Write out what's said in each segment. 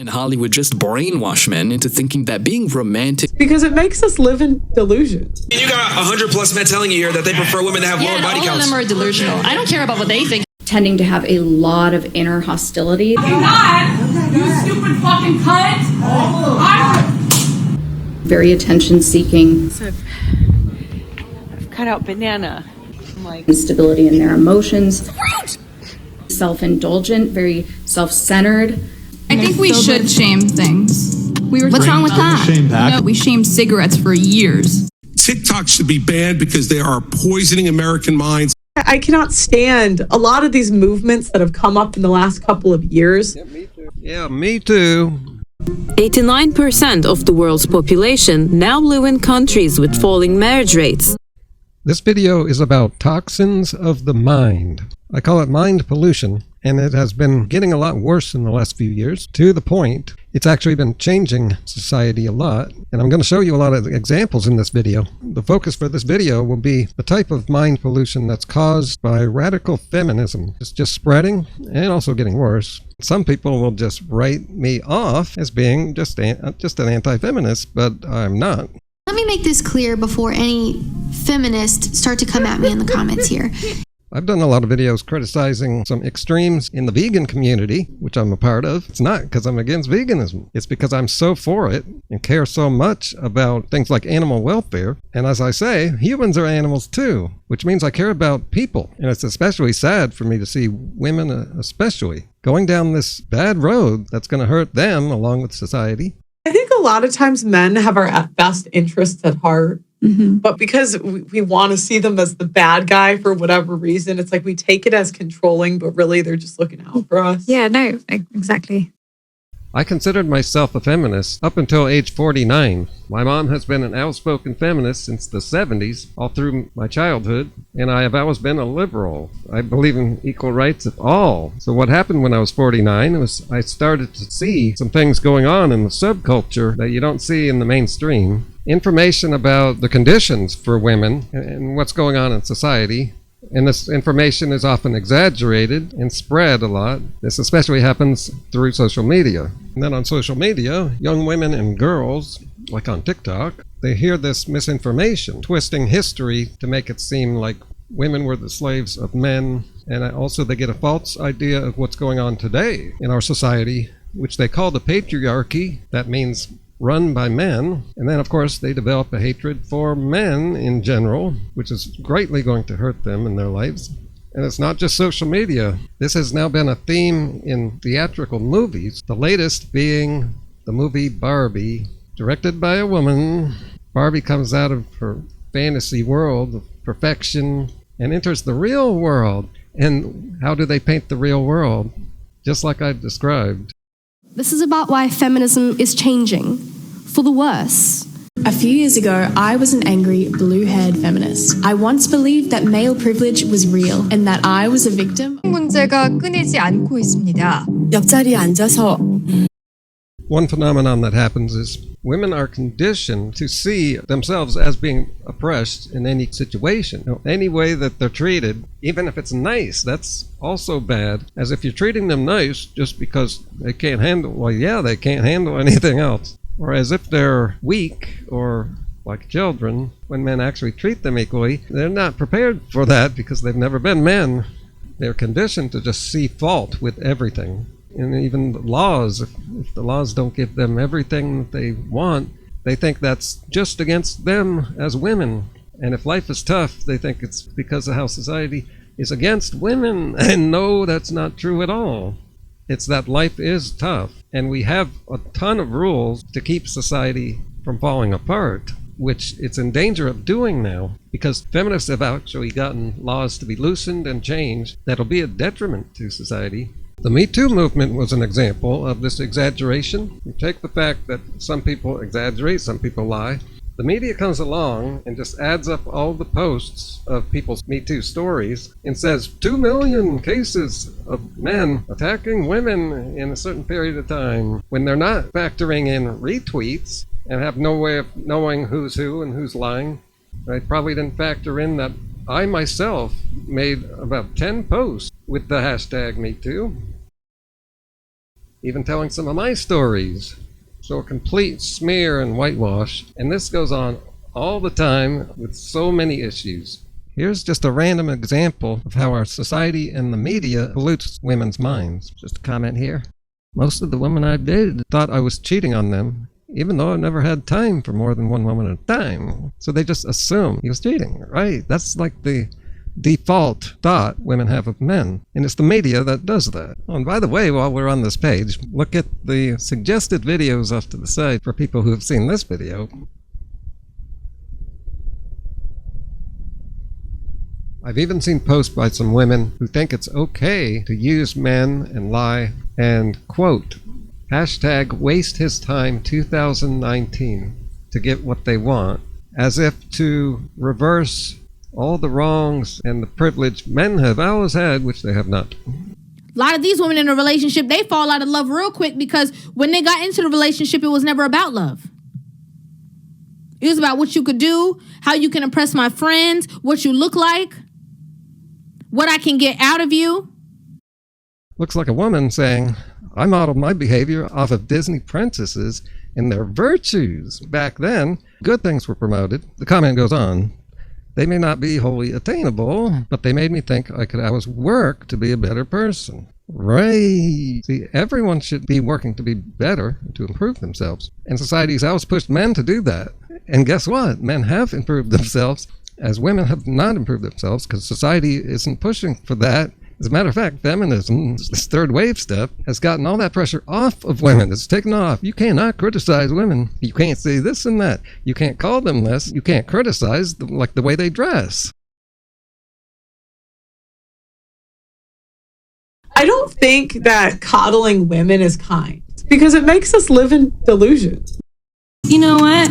And Hollywood just brainwash men into thinking that being romantic... Because it makes us live in delusions. You got 100+ men telling you here that they prefer women to have lower body counts. All of them are delusional. I don't care about what they think. Tending to have a lot of inner hostility. You stupid fucking cunt! Very attention-seeking. So I've cut out banana. I'm like... Instability in their emotions. Self-indulgent, very self-centered. I think we should shame things. What's wrong with that? No, we shamed cigarettes for years. TikTok should be banned because they are poisoning American minds. I cannot stand a lot of these movements that have come up in the last couple of years. Yeah, me too. 89% of the world's population now live in countries with falling marriage rates. This video is about toxins of the mind. I call it mind pollution, and it has been getting a lot worse in the last few years, to the point it's actually been changing society a lot. And I'm going to show you a lot of examples in this video. The focus for this video will be the type of mind pollution that's caused by radical feminism. It's just spreading and also getting worse. Some people will just write me off as being just an anti-feminist, but I'm not. Let me make this clear before any feminists start to come at me in the comments here. I've done a lot of videos criticizing some extremes in the vegan community, which I'm a part of. It's not because I'm against veganism. It's because I'm so for it and care so much about things like animal welfare. And as I say, humans are animals too, which means I care about people. And it's especially sad for me to see women especially going down this bad road that's going to hurt them along with society. I think a lot of times men have our best interests at heart. Mm-hmm. But because we want to see them as the bad guy for whatever reason, it's like we take it as controlling, but really they're just looking out for us. Yeah, no, exactly. I considered myself a feminist up until age 49. My mom has been an outspoken feminist since the 70s, all through my childhood, and I have always been a liberal. I believe in equal rights of all. So what happened when I was 49 was I started to see some things going on in the subculture that you don't see in the mainstream. Information about the conditions for women and what's going on in society. And this information is often exaggerated and spread a lot. This especially happens through social media. And then on social media, young women and girls, like on TikTok, they hear this misinformation, twisting history to make it seem like women were the slaves of men. And also they get a false idea of what's going on today in our society, which they call the patriarchy. That means run by men. And then, of course, they develop a hatred for men in general, which is greatly going to hurt them in their lives. And it's not just social media. This has now been a theme in theatrical movies, the latest being the movie Barbie, directed by a woman. Barbie comes out of her fantasy world of perfection and enters the real world. And how do they paint the real world? Just like I described. This is about why feminism is changing, for the worse. A few years ago, I was an angry, blue-haired feminist. I once believed that male privilege was real and that I was a victim. 문제가 끊이지 않고 있습니다. 옆자리에 앉아서. One phenomenon that happens is women are conditioned to see themselves as being oppressed in any situation. You know, any way that they're treated, even if it's nice, that's also bad. As if you're treating them nice just because they can't handle, well, yeah, they can't handle anything else. Or as if they're weak or like children, when men actually treat them equally. They're not prepared for that because they've never been men. They're conditioned to just see fault with everything. And even the laws, if the laws don't give them everything that they want, they think that's just against them as women. And if life is tough, they think it's because of how society is against women. And no, that's not true at all. It's that life is tough. And we have a ton of rules to keep society from falling apart, which it's in danger of doing now, because feminists have actually gotten laws to be loosened and changed that'll be a detriment to society. The Me Too movement was an example of this exaggeration. You take the fact that some people exaggerate, some people lie. The media comes along and just adds up all the posts of people's Me Too stories and says 2 million cases of men attacking women in a certain period of time, when they're not factoring in retweets and have no way of knowing who's who and who's lying. I probably didn't factor in that I myself made about 10 posts with the hashtag MeToo. even telling some of my stories. So a complete smear and whitewash. And this goes on all the time with so many issues. Here's just a random example of how our society and the media pollutes women's minds. Just a comment here. Most of the women I've dated thought I was cheating on them, even though I never had time for more than one woman at a time. So they just assume he was cheating, right? That's like the default thought women have of men. And it's the media that does that. Oh, and by the way, while we're on this page, look at the suggested videos off to the side for people who have seen this video. I've even seen posts by some women who think it's okay to use men and lie and quote, hashtag waste his time 2019 to get what they want, as if to reverse all the wrongs and the privilege men have always had, which they have not. A lot of these women in a relationship, they fall out of love real quick because when they got into the relationship, it was never about love. It was about what you could do, how you can impress my friends, what you look like, what I can get out of you. Looks like a woman saying, I modeled my behavior off of Disney princesses and their virtues. Back then, good things were promoted. The comment goes on. They may not be wholly attainable, but they made me think I could always work to be a better person. Right. See, everyone should be working to be better, to improve themselves. And society's always pushed men to do that. And guess what? Men have improved themselves, as women have not improved themselves, because society isn't pushing for that. As a matter of fact, feminism, this third wave stuff, has gotten all that pressure off of women. It's taken off. You cannot criticize women. You can't say this and that. You can't call them this. You can't criticize the way they dress. I don't think that coddling women is kind, because it makes us live in delusion. You know what?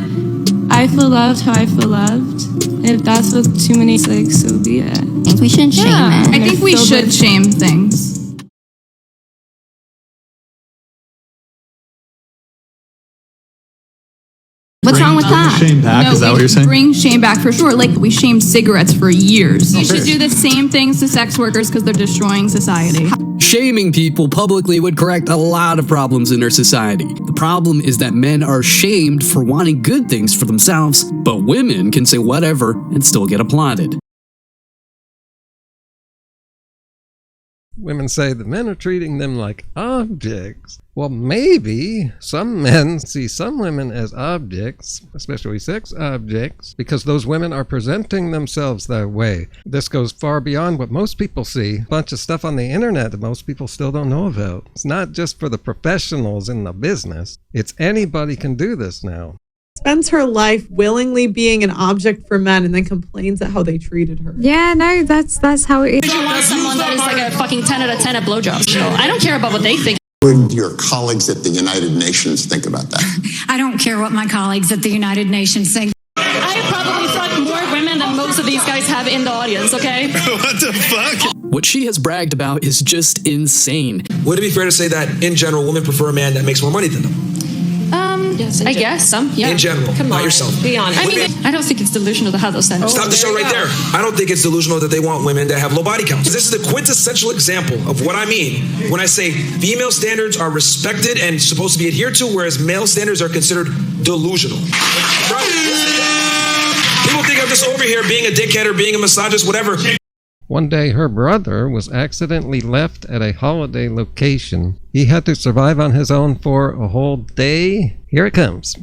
I feel loved how I feel loved. If that's what too many like, so be it. I think we shouldn't shame it. I think we should shame things. What's wrong with that? Shame back, is that what you're saying? Bring shame back for sure. Like, we shamed cigarettes for years. You should do the same things to sex workers because they're destroying society. Shaming people publicly would correct a lot of problems in our society. The problem is that men are shamed for wanting good things for themselves, but women can say whatever and still get applauded. Women say the men are treating them like objects. Well, maybe some men see some women as objects, especially sex objects, because those women are presenting themselves that way. This goes far beyond what most people see. A bunch of stuff on the internet that most people still don't know about. It's not just for the professionals in the business. It's anybody can do this now. Spends her life willingly being an object for men and then complains at how they treated her. Yeah, no, that's how it is. You want someone that is like a fucking 10 out of 10 at blowjobs. You know, I don't care about what they think. What would your colleagues at the United Nations think about that? I don't care what my colleagues at the United Nations think. I probably fucked more women than most of these guys have in the audience, okay? What the fuck? What she has bragged about is just insane. Would it be fair to say that, in general, women prefer a man that makes more money than them? Yes, I guess some. Yeah. In general, Come not on, yourself. Be honest. I mean, I don't think it's delusional to have those standards. Stop the show right there. I don't think it's delusional that they want women that have low body counts. This is the quintessential example of what I mean when I say female standards are respected and supposed to be adhered to, whereas male standards are considered delusional. Right? People think I'm just over here being a dickhead or being a misogynist, whatever. One day, her brother was accidentally left at a holiday location. He had to survive on his own for a whole day. Here it comes.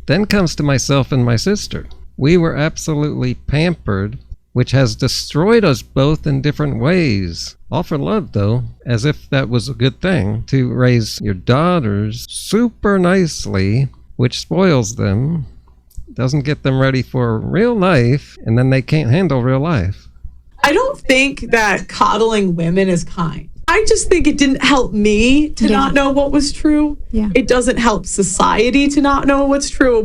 Then comes to myself and my sister. We were absolutely pampered, which has destroyed us both in different ways. All for love, though, as if that was a good thing, to raise your daughters super nicely, which spoils them, doesn't get them ready for real life, and then they can't handle real life. I don't think that coddling women is kind. I just think it didn't help me to not know what was true. Yeah. It doesn't help society to not know what's true.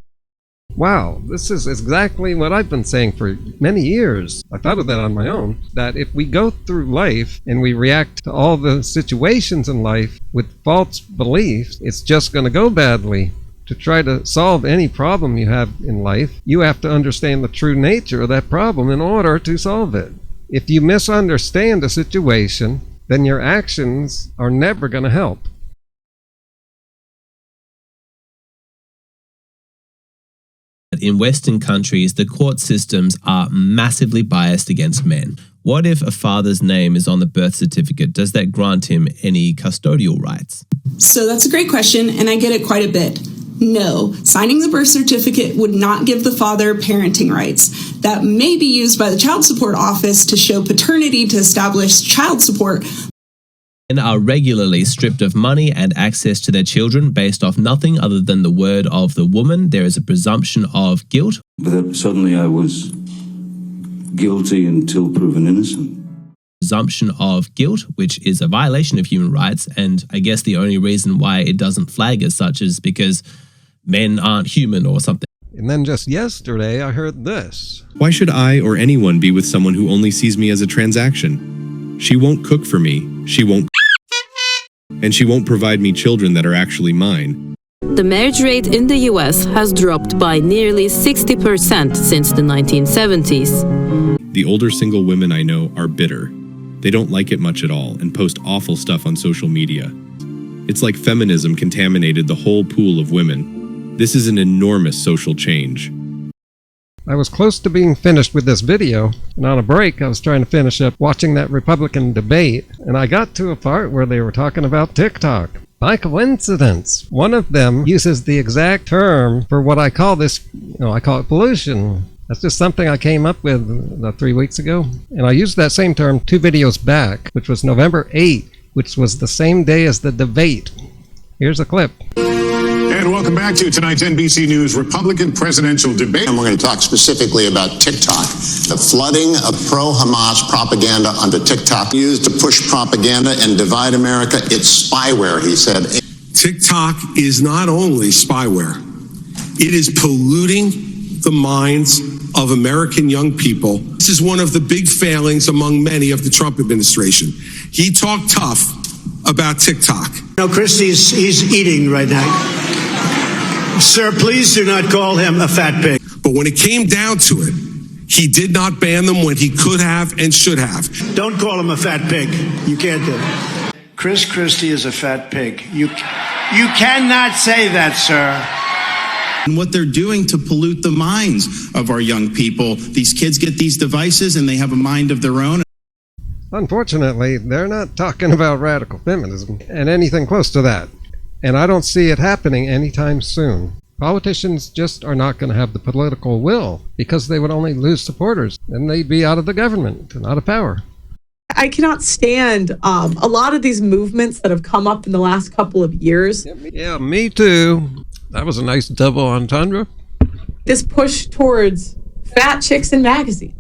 Wow, this is exactly what I've been saying for many years. I thought of that on my own, that if we go through life and we react to all the situations in life with false beliefs, it's just going to go badly. To try to solve any problem you have in life, you have to understand the true nature of that problem in order to solve it. If you misunderstand a situation, then your actions are never going to help. In Western countries, the court systems are massively biased against men. What if a father's name is on the birth certificate? Does that grant him any custodial rights? So that's a great question, and I get it quite a bit. No, signing the birth certificate would not give the father parenting rights. That may be used by the child support office to show paternity to establish child support. Men are regularly stripped of money and access to their children based off nothing other than the word of the woman. There is a presumption of guilt. But suddenly I was guilty until proven innocent. Presumption of guilt, which is a violation of human rights, and I guess the only reason why it doesn't flag as such is because men aren't human or something. And then just yesterday, I heard this. Why should I or anyone be with someone who only sees me as a transaction? She won't cook for me, she won't and she won't provide me children that are actually mine. The marriage rate in the US has dropped by nearly 60% since the 1970s. The older single women I know are bitter. They don't like it much at all and post awful stuff on social media. It's like feminism contaminated the whole pool of women. This is an enormous social change. I was close to being finished with this video, and on a break I was trying to finish up watching that Republican debate, and I got to a part where they were talking about TikTok. By coincidence, one of them uses the exact term for what I call this, I call it pollution. That's just something I came up with 3 weeks ago, and I used that same term 2 videos back, which was November 8th, which was the same day as the debate. Here's a clip. And welcome back to tonight's NBC News Republican presidential debate. And we're going to talk specifically about TikTok. The flooding of pro-Hamas propaganda onto TikTok used to push propaganda and divide America. It's spyware, he said. TikTok is not only spyware, it is polluting the minds of American young people. This is one of the big failings among many of the Trump administration. He talked tough about TikTok. Christie's he's eating right now. Sir, please do not call him a fat pig. But when it came down to it, he did not ban them when he could have and should have. Don't call him a fat pig. You can't do it. Chris Christie is a fat pig. You cannot say that, sir. And what they're doing to pollute the minds of our young people. These kids get these devices and they have a mind of their own. Unfortunately, they're not talking about radical feminism and anything close to that. And I don't see it happening anytime soon. Politicians just are not going to have the political will because they would only lose supporters and they'd be out of the government and out of power. I cannot stand a lot of these movements that have come up in the last couple of years. Yeah, me too. That was a nice double entendre. This push towards fat chicks in magazines.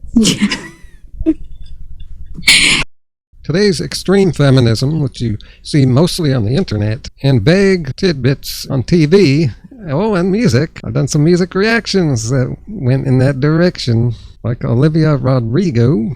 Today's extreme feminism, which you see mostly on the internet, and vague tidbits on TV, and music. I've done some music reactions that went in that direction, like Olivia Rodrigo.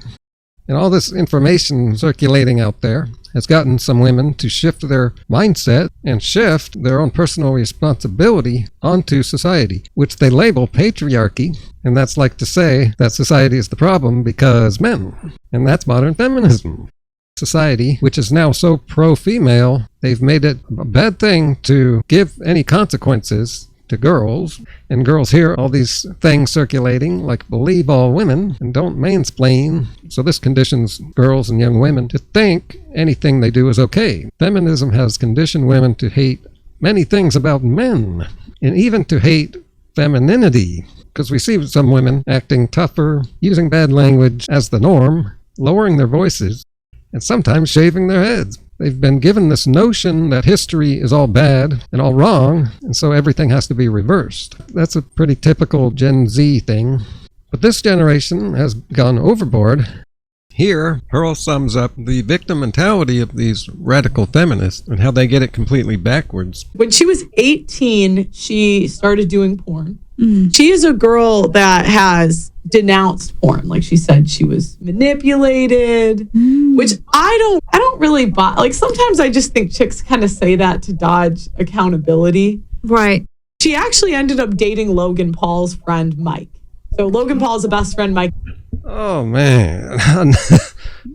And all this information circulating out there has gotten some women to shift their mindset and shift their own personal responsibility onto society, which they label patriarchy. And that's like to say that society is the problem because men. And that's modern feminism. Society, which is now so pro-female, they've made it a bad thing to give any consequences to girls, and girls hear all these things circulating like believe all women and don't mansplain, so this conditions girls and young women to think anything they do is okay. Feminism has conditioned women to hate many things about men, and even to hate femininity, because we see some women acting tougher, using bad language as the norm, lowering their voices, and sometimes shaving their heads. They've been given this notion that history is all bad and all wrong, and so everything has to be reversed. That's a pretty typical Gen Z thing. But this generation has gone overboard. Here, Pearl sums up the victim mentality of these radical feminists and how they get it completely backwards. When she was 18, she started doing porn. She is a girl that has denounced porn. Like she said, she was manipulated, which I don't really buy. Like sometimes I just think chicks kind of say that to dodge accountability. Right. She actually ended up dating Logan Paul's friend, Mike. So Logan Paul's a best friend, Mike. Oh, man.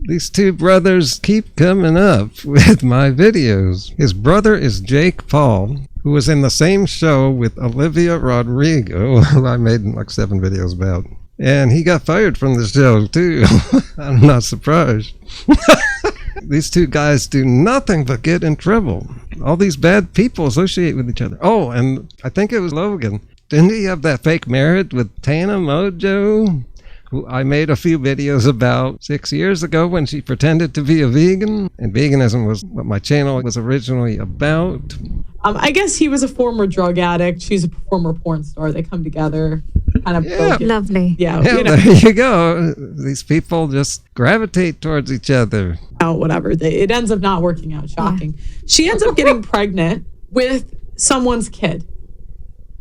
These two brothers keep coming up with my videos. His brother is Jake Paul, who was in the same show with Olivia Rodrigo, who I made like 7 videos about. And he got fired from the show, too. I'm not surprised. These two guys do nothing but get in trouble. All these bad people associate with each other. Oh, and I think it was Logan. Didn't he have that fake marriage with Tana Mojo, who I made a few videos about 6 years ago when she pretended to be a vegan? And veganism was what my channel was originally about. I guess he was a former drug addict. She's a former porn star. They come together. Kind of lovely. Yeah, There you go. These people just gravitate towards each other. Whatever. It ends up not working out. Shocking. Yeah. She ends up getting pregnant with someone's kid.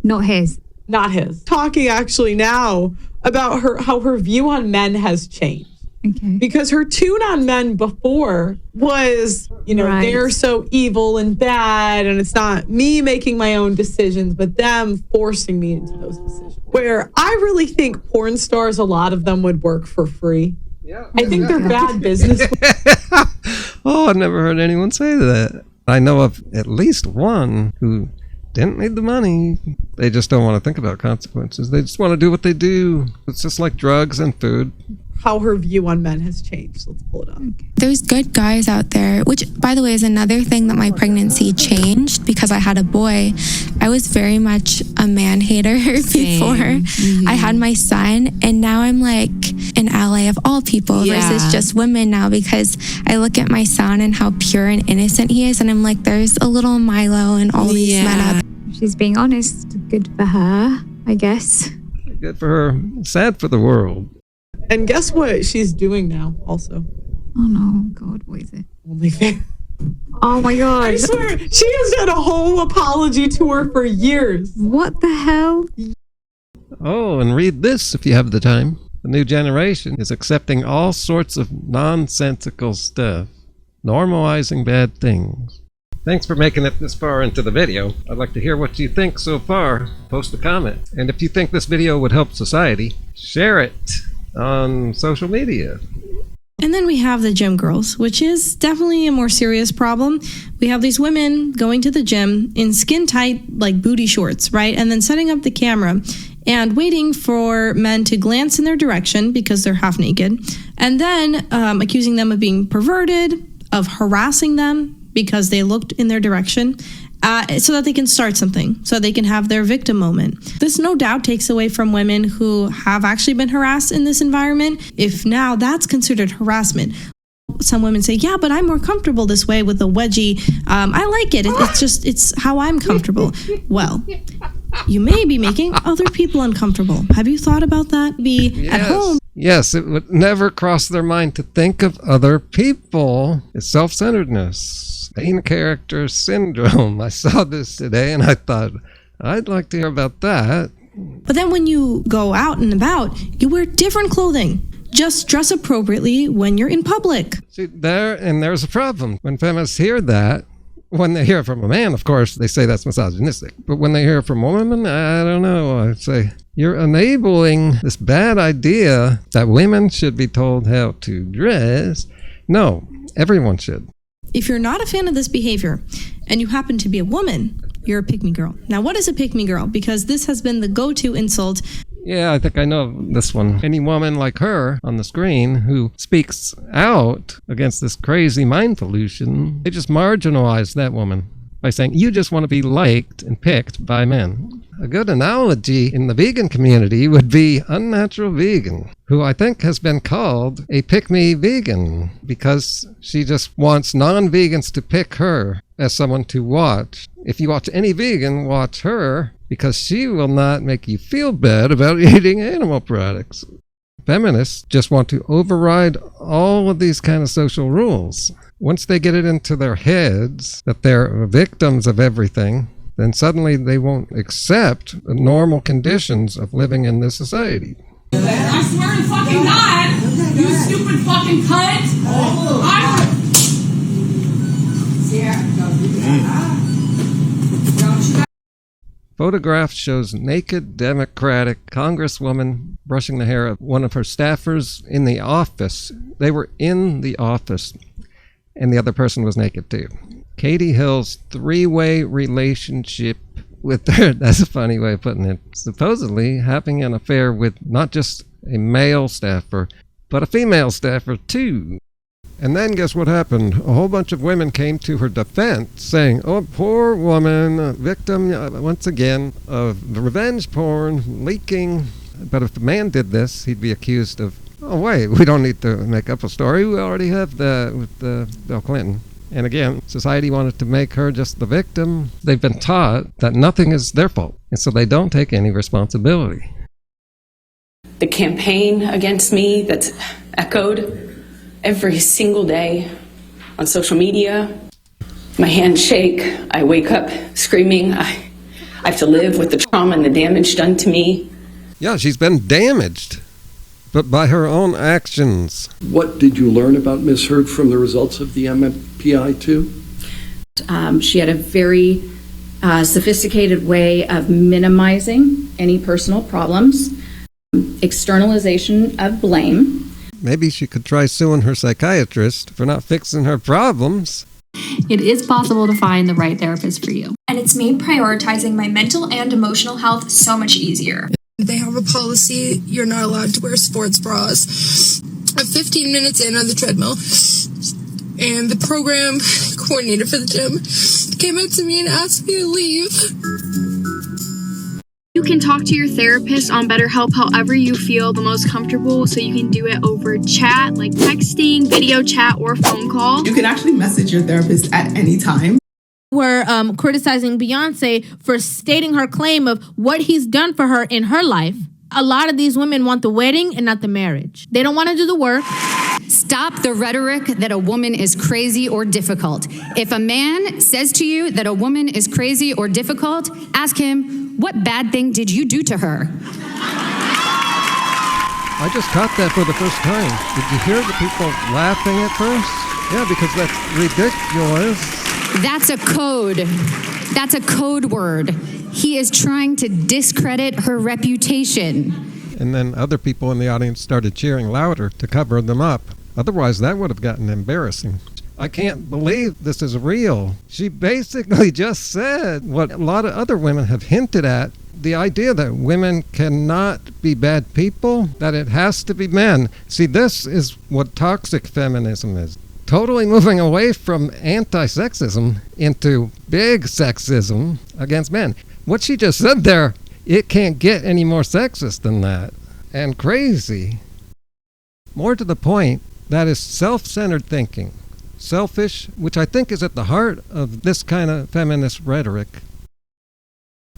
Not his. Not his. Talking actually now about how her view on men has changed. Okay. Because her tune on men before was, they're so evil and bad, and it's not me making my own decisions, but them forcing me into those decisions. Where I really think porn stars, a lot of them would work for free. Yeah. I think they're bad business. Oh, I've never heard anyone say that. I know of at least one who didn't need the money. They just don't want to think about consequences. They just want to do what they do. It's just like drugs and food. How her view on men has changed. Let's pull it up. There's good guys out there, which, by the way, is another thing that my pregnancy changed because I had a boy. I was very much a man hater before I had my son, and now I'm like an ally of all people versus just women now, because I look at my son and how pure and innocent he is, and I'm like, there's a little Milo and all these men out there. She's being honest. Good for her, I guess. Good for her. Sad for the world. And guess what she's doing now also? Oh no, God, what is it? OnlyFans. Oh my God. I swear, she has done a whole apology tour for years. What the hell? Oh, and read this if you have the time. The new generation is accepting all sorts of nonsensical stuff, normalizing bad things. Thanks for making it this far into the video. I'd like to hear what you think so far. Post a comment. And if you think this video would help society, share it on social media. And then we have the gym girls, which is definitely a more serious problem. We have these women going to the gym in skin tight, like booty shorts, right? And then setting up the camera and waiting for men to glance in their direction because they're half naked. And then accusing them of being perverted, of harassing them because they looked in their direction. So that they can start something, so they can have their victim moment. This no doubt takes away from women who have actually been harassed in this environment, if now that's considered harassment. Some women say, yeah, but I'm more comfortable this way with a wedgie. I like it. It's how I'm comfortable. Well, you may be making other people uncomfortable. Have you thought about that? At home. Yes, it would never cross their mind to think of other people. It's self-centeredness. Main character syndrome. I saw this today and I thought, I'd like to hear about that. But then when you go out and about, you wear different clothing. Just dress appropriately when you're in public. See, there's a problem. When feminists hear that, when they hear it from a man, of course, they say that's misogynistic. But when they hear it from a woman, I don't know. I'd say, you're enabling this bad idea that women should be told how to dress. No, everyone should. If you're not a fan of this behavior and you happen to be a woman, you're a pick-me girl. Now, what is a pick-me girl? Because this has been the go-to insult. Yeah, I think I know this one. Any woman like her on the screen who speaks out against this crazy mind pollution, they just marginalize that woman by saying, you just want to be liked and picked by men. A good analogy in the vegan community would be Unnatural Vegan, who I think has been called a pick-me vegan because she just wants non-vegans to pick her as someone to watch. If you watch any vegan, watch her because she will not make you feel bad about eating animal products. Feminists just want to override all of these kind of social rules. Once they get it into their heads that they're victims of everything, then suddenly they won't accept the normal conditions of living in this society. I swear to fucking God, you stupid fucking cunt! Photograph shows naked Democratic Congresswoman brushing the hair of one of her staffers in the office. They were in the office, and the other person was naked too. Katie Hill's three-way relationship with her, that's a funny way of putting it, supposedly having an affair with not just a male staffer, but a female staffer too. And then guess what happened? A whole bunch of women came to her defense saying, oh, poor woman, victim, once again, of revenge porn, leaking. But if the man did this, he'd be accused of, oh, wait, we don't need to make up a story. We already have that with Bill Clinton. And again, society wanted to make her just the victim. They've been taught that nothing is their fault, and so they don't take any responsibility. The campaign against me that's echoed every single day on social media. My hands shake. I wake up screaming. I have to live with the trauma and the damage done to me. Yeah, she's been damaged, but by her own actions. What did you learn about Ms. Heard from the results of the MMPI-2? She had a very sophisticated way of minimizing any personal problems, externalization of blame. Maybe she could try suing her psychiatrist for not fixing her problems. It is possible to find the right therapist for you. And it's made prioritizing my mental and emotional health so much easier. They have a policy you're not allowed to wear sports bras. I'm 15 minutes in on the treadmill, and the program coordinator for the gym came up to me and asked me to leave. You can talk to your therapist on BetterHelp however you feel the most comfortable, so you can do it over chat, like texting, video chat, or phone call. You can actually message your therapist at any time. We're criticizing Beyonce for stating her claim of what he's done for her in her life. A lot of these women want the wedding and not the marriage. They don't want to do the work. Stop the rhetoric that a woman is crazy or difficult. If a man says to you that a woman is crazy or difficult, ask him, what bad thing did you do to her? I just caught that for the first time. Did you hear the people laughing at first? Yeah, because that's ridiculous. That's a code. That's a code word. He is trying to discredit her reputation. And then other people in the audience started cheering louder to cover them up. Otherwise, that would have gotten embarrassing. I can't believe this is real. She basically just said what a lot of other women have hinted at. The idea that women cannot be bad people, that it has to be men. See, this is what toxic feminism is. Totally moving away from anti-sexism into big sexism against men. What she just said there, it can't get any more sexist than that. And crazy. More to the point, that is self-centered thinking. Selfish, which I think is at the heart of this kind of feminist rhetoric.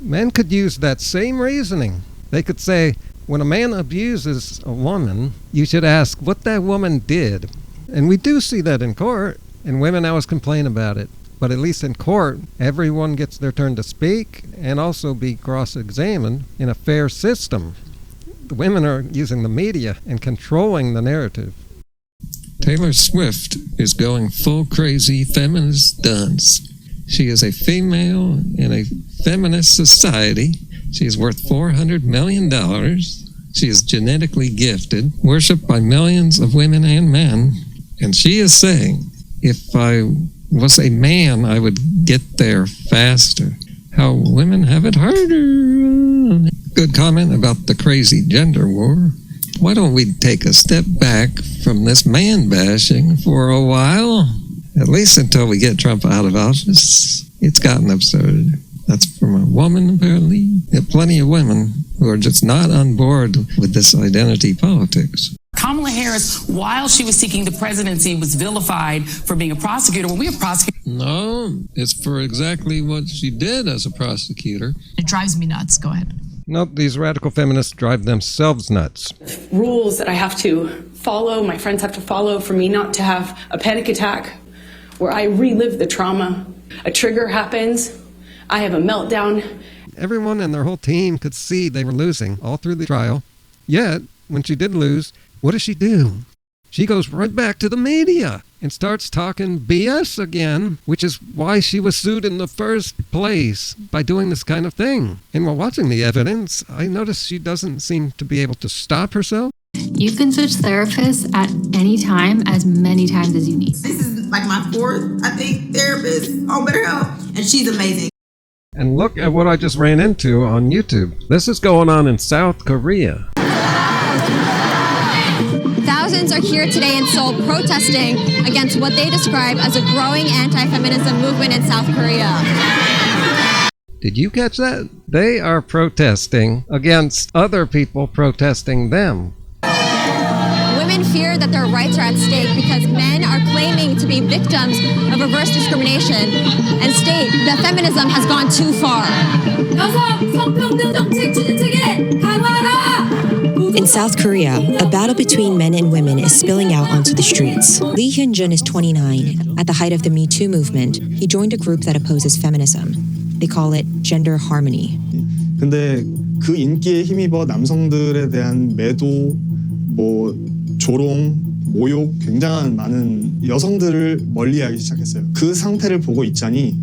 Men could use that same reasoning. They could say, when a man abuses a woman, you should ask what that woman did. And we do see that in court, and women always complain about it. But at least in court, everyone gets their turn to speak and also be cross-examined in a fair system. The women are using the media and controlling the narrative. Taylor Swift is going full crazy feminist dance. She is a female in a feminist society. She is worth $400 million. She is genetically gifted, worshipped by millions of women and men. And she is saying, if I was a man, I would get there faster. How women have it harder. Good comment about the crazy gender war. Why don't we take a step back from this man bashing for a while? At least until we get Trump out of office. It's gotten absurd. That's from a woman, apparently. There are plenty of women who are just not on board with this identity politics. Kamala Harris, while she was seeking the presidency, was vilified for being a prosecutor. When we have prosecutors... No, it's for exactly what she did as a prosecutor. It drives me nuts. Go ahead. Nope, these radical feminists drive themselves nuts. Rules that I have to follow, my friends have to follow for me not to have a panic attack where I relive the trauma. A trigger happens, I have a meltdown. Everyone and their whole team could see they were losing all through the trial. Yet, when she did lose, what does she do? She goes right back to the media and starts talking BS again, which is why she was sued in the first place by doing this kind of thing. And while watching the evidence, I noticed she doesn't seem to be able to stop herself. You can switch therapists at any time, as many times as you need. This is like my fourth, I think, therapist on BetterHelp, and she's amazing. And look at what I just ran into on YouTube. This is going on in South Korea. Thousands are here today in Seoul protesting against what they describe as a growing anti-feminism movement in South Korea. Did you catch that? They are protesting against other people protesting them. Women fear that their rights are at stake because men are claiming to be victims of reverse discrimination and state that feminism has gone too far. In South Korea, a battle between men and women is spilling out onto the streets. Lee Hyun-jun is 29. At the height of the Me Too movement, he joined a group that opposes feminism. They call it gender harmony. 근데 그 인기에 힘입어 남성들에 대한 매도, 조롱, 모욕, 굉장한 많은 여성들을 멀리하기 시작했어요. 그 상태를 보고 있자니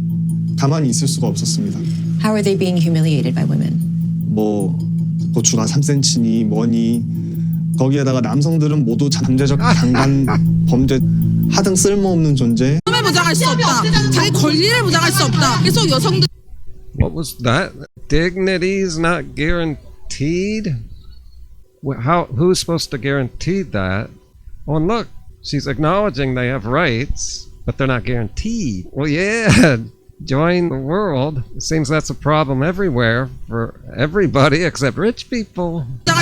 가만히 있을 수가 없었습니다. How are they being humiliated by women? 고추가 3cm니 뭐니 거기에다가 남성들은 모두 잠재적 강간 범죄 하등 쓸모없는 존재. 보장할 수 없다. 자기 권리를 보장할 수 없다. 계속 여성들. What was that? Dignity is not guaranteed? Who's supposed to guarantee that? Oh, and look, she's acknowledging they have rights, but they're not guaranteed. Well, yeah. Join the world. It seems that's a problem everywhere for everybody except rich people. And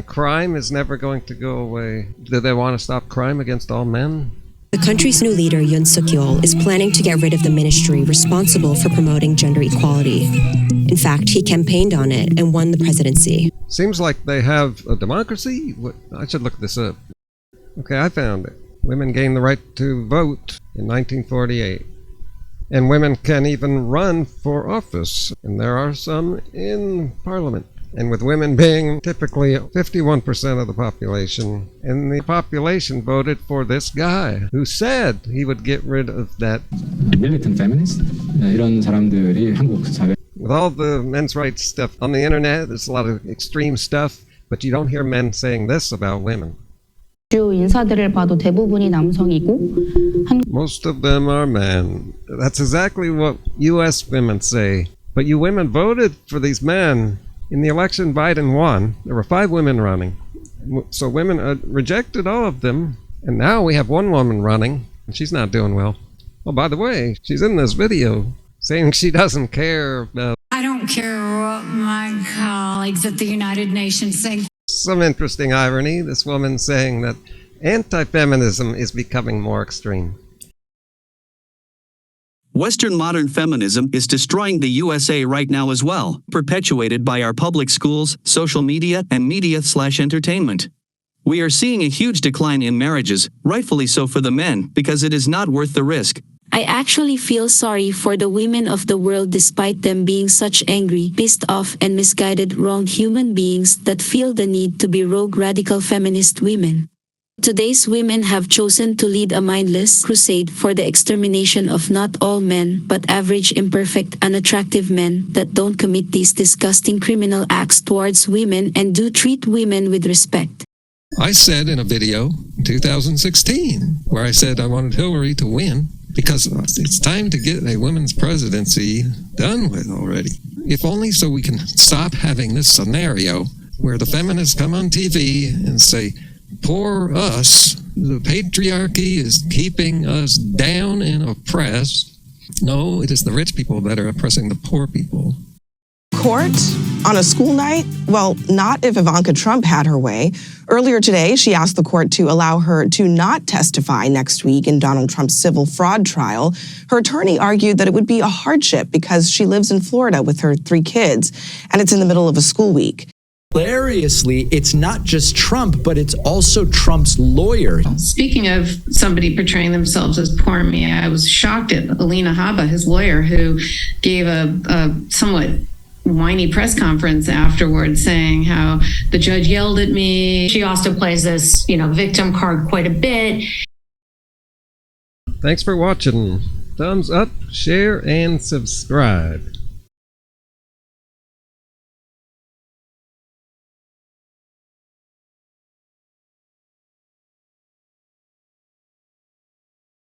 crime is never going to go away. Do they want to stop crime against all men? The country's new leader, Yoon Suk-yeol, is planning to get rid of the ministry responsible for promoting gender equality. In fact, he campaigned on it and won the presidency. Seems like they have a democracy? I should look this up. Okay, I found it. Women gained the right to vote in 1948. And women can even run for office. And there are some in parliament. And with women being typically 51% of the population, and the population voted for this guy who said he would get rid of that. Militant feminist? 이런 사람들이 한국 사회. With all the men's rights stuff on the internet, there's a lot of extreme stuff, but you don't hear men saying this about women. 주요 인사들을 봐도 대부분이 남성이고 Most of them are men. That's exactly what U.S. women say. But you women voted for these men. In the election Biden won, there were 5 women running. So women rejected all of them. And now we have one woman running, and she's not doing well. Oh, by the way, she's in this video saying she doesn't care about... I don't care what my colleagues at the United Nations think. Some interesting irony, this woman saying that anti-feminism is becoming more extreme. Western modern feminism is destroying the USA right now as well, perpetuated by our public schools, social media, and media/entertainment. We are seeing a huge decline in marriages, rightfully so for the men, because it is not worth the risk. I actually feel sorry for the women of the world despite them being such angry, pissed off, and misguided wrong human beings that feel the need to be rogue radical feminist women. Today's women have chosen to lead a mindless crusade for the extermination of not all men, but average, imperfect, unattractive men that don't commit these disgusting criminal acts towards women and do treat women with respect. I said in a video in 2016 where I said I wanted Hillary to win because it's time to get a women's presidency done with already. If only so we can stop having this scenario where the feminists come on TV and say, poor us, the patriarchy is keeping us down and oppressed. No, it is the rich people that are oppressing the poor people. Court on a school night? Well, not if Ivanka Trump had her way. Earlier today, she asked the court to allow her to not testify next week in Donald Trump's civil fraud trial. Her attorney argued that it would be a hardship because she lives in Florida with her 3 kids, and it's in the middle of a school week. Hilariously, it's not just Trump, but it's also Trump's lawyer. Speaking of somebody portraying themselves as poor me, I was shocked at Alina Habba, his lawyer, who gave a somewhat whiny press conference afterwards saying how the judge yelled at me. She also plays this, victim card quite a bit. Thanks for watching. Thumbs up, share, and subscribe.